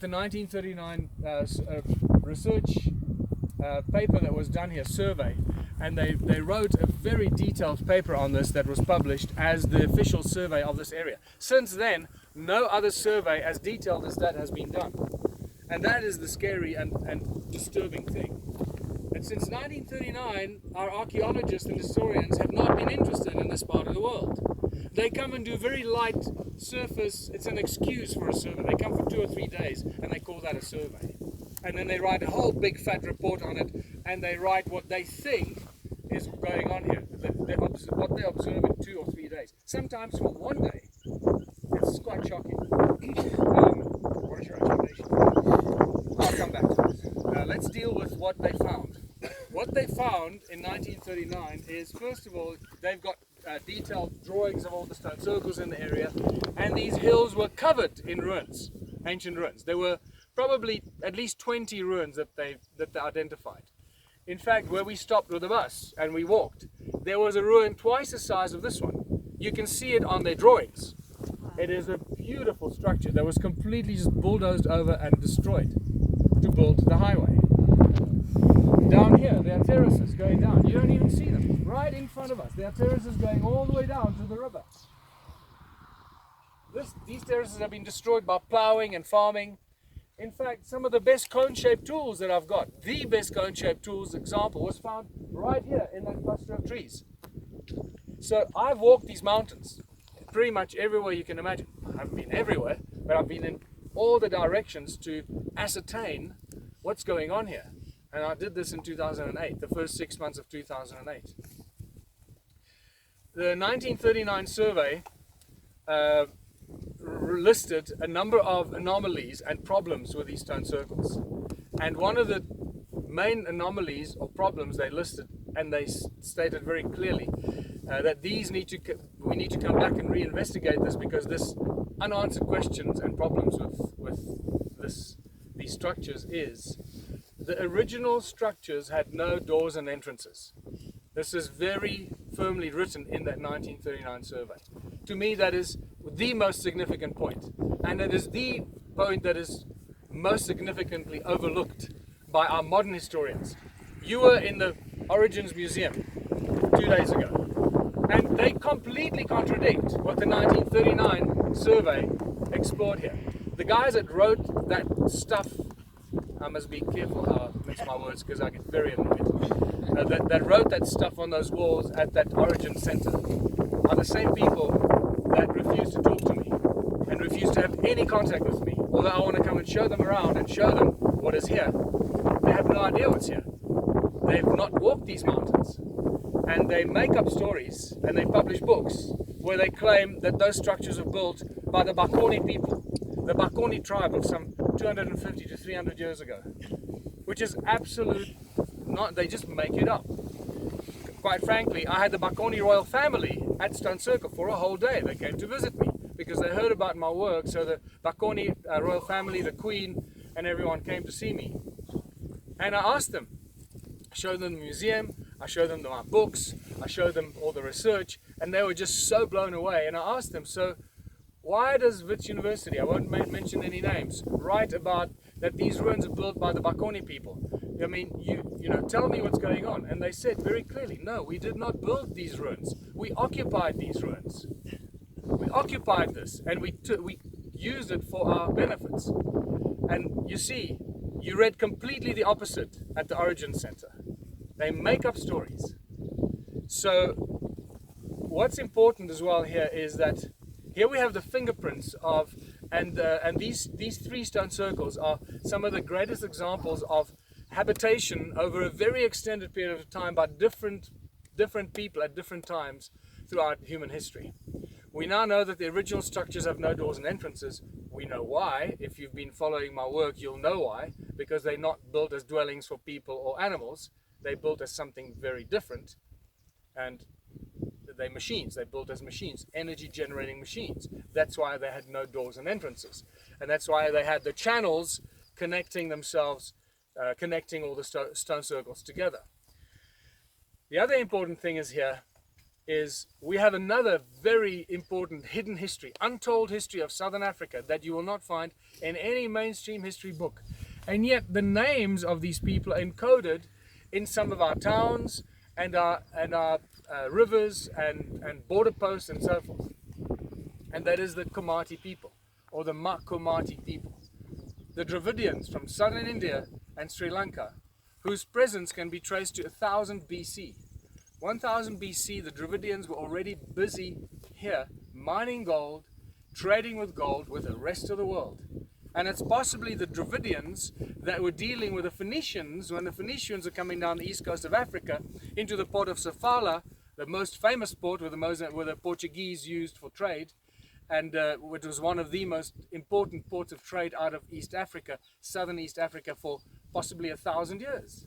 The 1939 research paper that was done here, survey, and they wrote a very detailed paper on this that was published as the official survey of this area. Since then, no other survey as detailed as that has been done. And that is the scary and disturbing thing. And since 1939, our archaeologists and historians have not been interested in this part of the world. They come and do very light surface, it's an excuse for a survey. They come for 2 or 3 days and they call that a survey. And then they write a whole big fat report on it, and they write what they think is going on here, what they observe in 2 or 3 days. Sometimes for 1 day. It's quite shocking. What is your explanation? I'll come back to this. Let's deal with what they found. What they found in 1939 is, first of all, they've got detailed drawings of all the stone circles in the area, and these hills were covered in ruins, ancient ruins. There were probably at least 20 ruins that they identified. In fact, where we stopped with the bus and we walked, there was a ruin twice the size of this one. You can see it on their drawings. It is a beautiful structure that was completely just bulldozed over and destroyed to build the highway. Down here, there are terraces going down. You don't even see them. Right in front of us, there are terraces going all the way down to the river. These terraces have been destroyed by ploughing and farming. In fact, some of the best cone-shaped tools that I've got, the best cone-shaped tools example, was found right here in that cluster of trees. So I've walked these mountains pretty much everywhere you can imagine. I haven't been everywhere, but I've been in all the directions to ascertain what's going on here. And I did this in 2008, the first 6 months of 2008. The 1939 survey listed a number of anomalies and problems with these stone circles. And one of the main anomalies or problems they listed, and they stated very clearly that we need to come back and reinvestigate this, because this unanswered questions and problems with these structures is the original structures had no doors and entrances. This is very firmly written in that 1939 survey. To me, that is the most significant point, and it is the point that is most significantly overlooked by our modern historians. You were in the Origins Museum 2 days ago, and they completely contradict what the 1939 survey explored here. The guys that wrote that stuff, I must be careful how I mix my words because I get very annoyed, that wrote that stuff on those walls at that Origin Center are the same people that refuse to talk to me and refuse to have any contact with me. Although I want to come and show them around and show them what is here, they have no idea what's here. They've not walked these mountains, and they make up stories and they publish books where they claim that those structures were built by the Bakoni people, the Bakoni tribe of some 250 to 300 years ago, which is absolute not, they just make it up. Quite frankly, I had the Bakoni royal family at Stone Circle for a whole day. They came to visit me because they heard about my work, so the Bakoni royal family, the queen, and everyone came to see me. And I asked them, I showed them the museum, I showed them my books, I showed them all the research, and they were just so blown away. And I asked them, so why does Wits University, I won't mention any names, write about that these ruins are built by the Bakoni people? I mean, you know, tell me what's going on. And they said very clearly, no, we did not build these ruins. We occupied these ruins. We occupied this, and we used it for our benefits. And you see, you read completely the opposite at the Origin Center. They make up stories. So what's important as well here is that here we have the fingerprints of, and these 3 stone circles are some of the greatest examples of habitation over a very extended period of time by different people at different times throughout human history. We now know that the original structures have no doors and entrances. We know why. If you've been following my work, you'll know why. Because they're not built as dwellings for people or animals. They're built as something very different. And they're machines. They're built as machines, energy generating machines. That's why they had no doors and entrances. And that's why they had the channels connecting themselves, connecting all the stone circles together. The other important thing is here, is we have another very important hidden history, untold history of Southern Africa that you will not find in any mainstream history book. And yet the names of these people are encoded in some of our towns and our rivers and border posts and so forth. And that is the Komati people, or the Makomati people. The Dravidians from southern India and Sri Lanka, whose presence can be traced to 1000 BC. 1000 BC, the Dravidians were already busy here mining gold, trading with gold with the rest of the world. And it's possibly the Dravidians that were dealing with the Phoenicians when the Phoenicians are coming down the east coast of Africa into the port of Sofala, the most famous port where the Portuguese used for trade, and which was one of the most important ports of trade out of East Africa, southern East Africa, for possibly 1000 years.